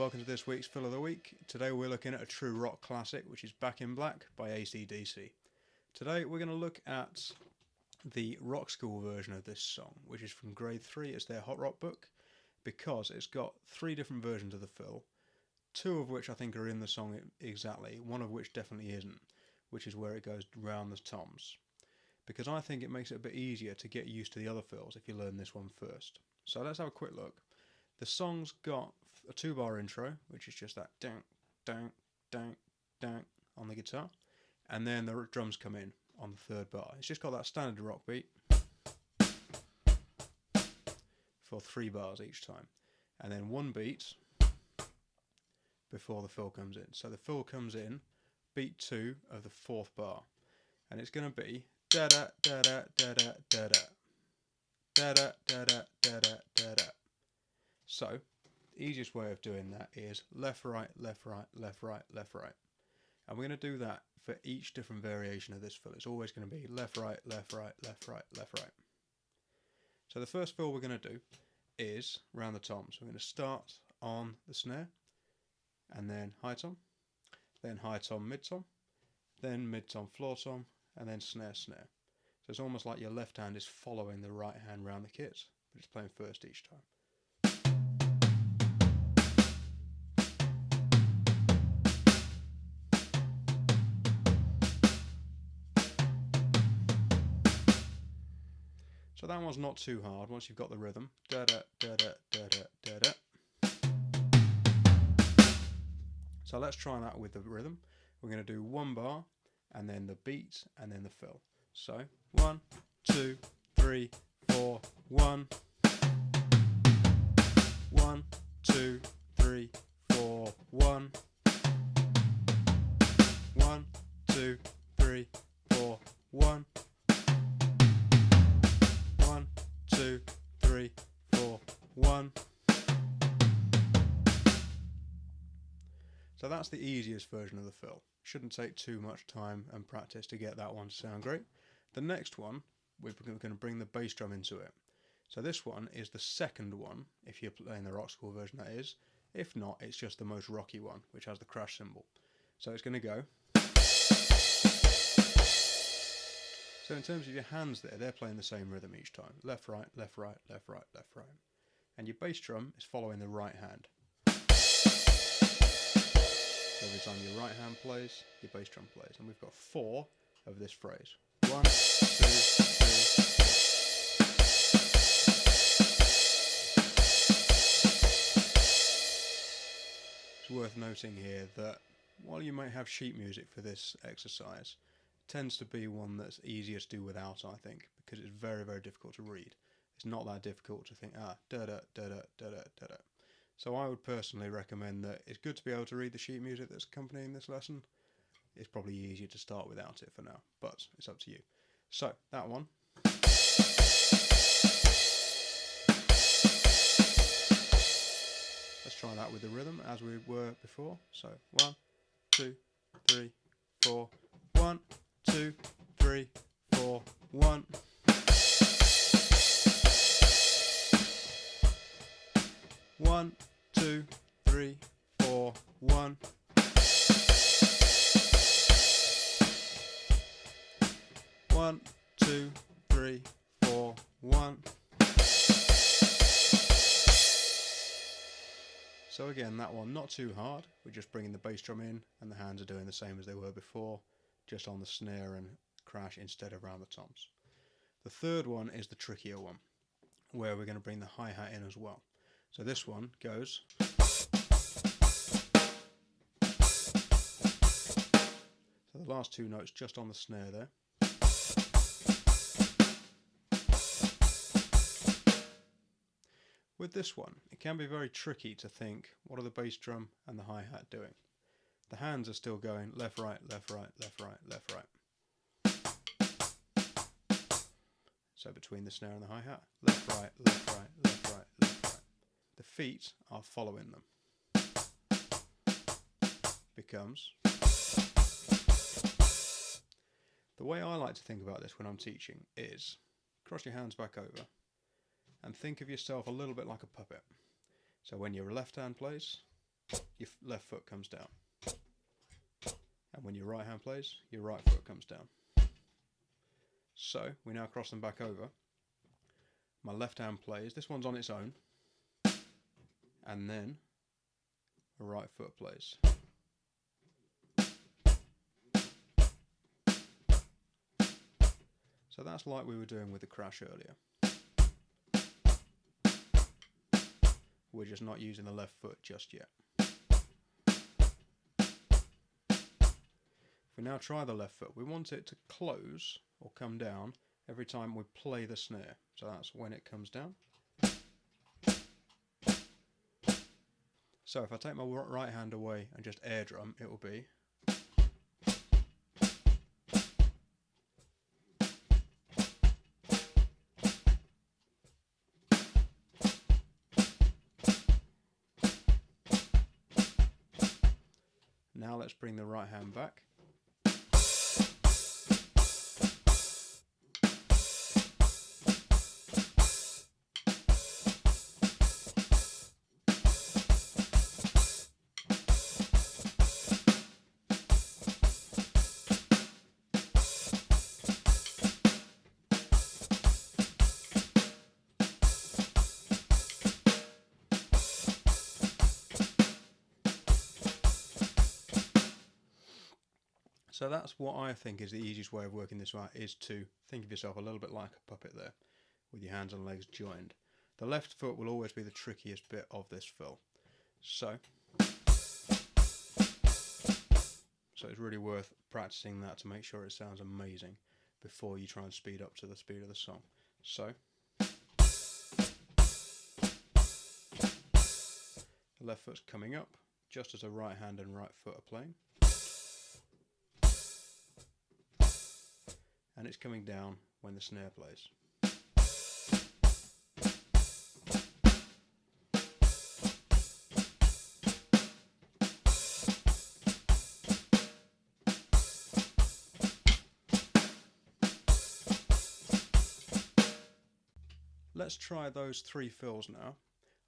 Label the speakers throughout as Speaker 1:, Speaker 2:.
Speaker 1: welcome to this week's Fill of the Week. Today we're looking at a true rock classic, which is Back in Black by ACDC. Today we're going to look at the rock school version of this song, which is from grade 3. It's their Hot Rock book, because it's got 3 different versions of the fill, 2 of which I think are in the song exactly, one of which definitely isn't, which is where it goes round the toms. Because I think it makes it a bit easier to get used to the other fills if you learn this one first. So let's have a quick look. The song's got a 2-bar intro, which is just that dang, dang, dang, dang on the guitar, and then the drums come in on the 3rd bar. It's just got that standard rock beat for 3 bars each time, and then 1 beat before the fill comes in. So the fill comes in, beat 2 of the 4th bar, and it's going to be da da da da da da da da da da da da da da da. So the easiest way of doing that is left, right, left, right, left, right, left, right. And we're going to do that for each different variation of this fill. It's always going to be left, right, left, right, left, right, left, right. So the first fill we're going to do is round the toms. We're going to start on the snare, and then high tom, then high tom, mid tom, then mid tom, floor tom, and then snare, snare. So it's almost like your left hand is following the right hand round the kit, but it's playing first each time. So that one's not too hard once you've got the rhythm. Da da da da da da da da. So let's try that with the rhythm. We're going to do 1 bar, and then the beat, and then the fill. So 1, 2, 3, 4, 1. 1, 2, 3, 4, 1. 1, 2, 3, 4, 1. 1, 2, 3, 4, 1. So that's the easiest version of the fill. Shouldn't take too much time and practice to get that one to sound great. The next one, we're going to bring the bass drum into it. So this one is the second one, if you're playing the rock school version, that is. If not, it's just the most rocky one, which has the crash cymbal. So it's going to go. So in terms of your hands there, they're playing the same rhythm each time. Left, right, left, right, left, right, left, right. And your bass drum is following the right hand. So every time your right hand plays, your bass drum plays. And we've got 4 of this phrase. 1, 2, 3, 4. It's worth noting here that while you might have sheet music for this exercise, it tends to be one that's easier to do without, I think, because it's very, very difficult to read. It's not that difficult to think, da da da da da da da da. So I would personally recommend that it's good to be able to read the sheet music that's accompanying this lesson. It's probably easier to start without it for now, but it's up to you. So, that one. Let's try that with the rhythm as we were before. So, 1, 2, 3, 4. 1, 2, 3, 4, 1. 1, 2, 3, 4, 1. 1, 2, 3, 4, 1. So again, that one not too hard. We're just bringing the bass drum in, and the hands are doing the same as they were before, just on the snare and crash instead of around the toms. The third one is the trickier one, where we're going to bring the hi-hat in as well. So this one goes. So the last 2 notes just on the snare there. With this one, it can be very tricky to think, what are the bass drum and the hi-hat doing? The hands are still going left, right, left, right, left, right, left, right. So between the snare and the hi-hat, left, right, left, right, left, right, left, right. The feet are following them. Becomes. The way I like to think about this when I'm teaching is cross your hands back over and think of yourself a little bit like a puppet. So when your left hand plays, your left foot comes down. And when your right hand plays, your right foot comes down. So we now cross them back over. My left hand plays, this one's on its own, and then the right foot plays. So that's like we were doing with the crash earlier. We're just not using the left foot just yet. If we now try the left foot, we want it to close or come down every time we play the snare. So that's when it comes down. So if I take my right hand away and just air drum, it will be. Now let's bring the right hand back. So that's what I think is the easiest way of working this out, is to think of yourself a little bit like a puppet there, with your hands and legs joined. The left foot will always be the trickiest bit of this fill. So it's really worth practicing that to make sure it sounds amazing before you try and speed up to the speed of the song. So the left foot's coming up just as the right hand and right foot are playing. And it's coming down when the snare plays. Let's try those three fills now.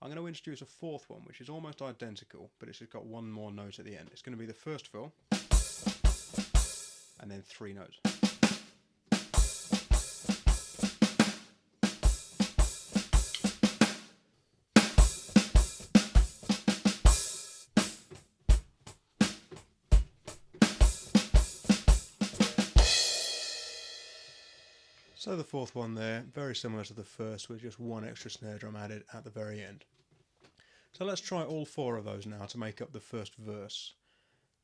Speaker 1: I'm going to introduce a fourth one, which is almost identical, but it's just got one more note at the end. It's going to be the first fill, and then three notes. So the fourth one there, very similar to the first, with just one extra snare drum added at the very end. So let's try all four of those now to make up the first verse.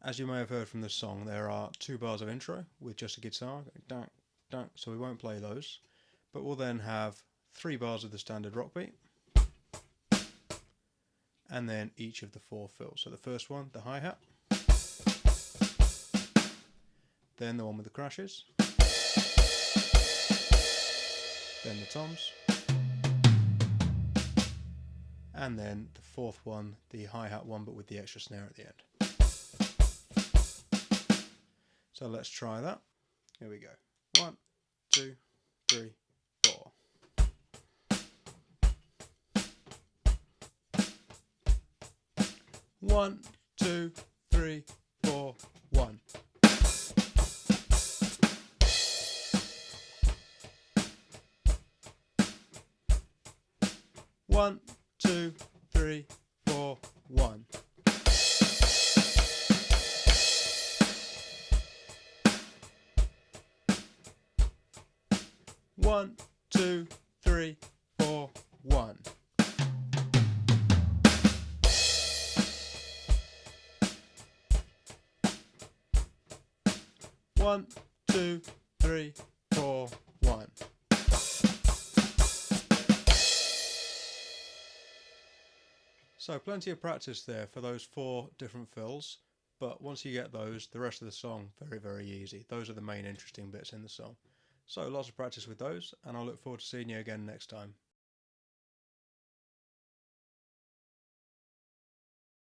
Speaker 1: As you may have heard from the song, there are 2 bars of intro with just a guitar, dun, dun, so we won't play those, but we'll then have 3 bars of the standard rock beat, and then each of the 4 fills. So the first one, the hi-hat, then the one with the crashes, then the toms, and then the fourth one, the hi-hat one, but with the extra snare at the end. So let's try that. Here we go. 1, 2, 3, 4. One, 2, 3, 4, 1. One, 2, 3, 4, 1. One, 2, 3, 4, 1. One, 2, 3, 4, 1. So plenty of practice there for those 4 different fills, but once you get those, the rest of the song, very, very easy. Those are the main interesting bits in the song. So lots of practice with those, and I look forward to seeing you again next time.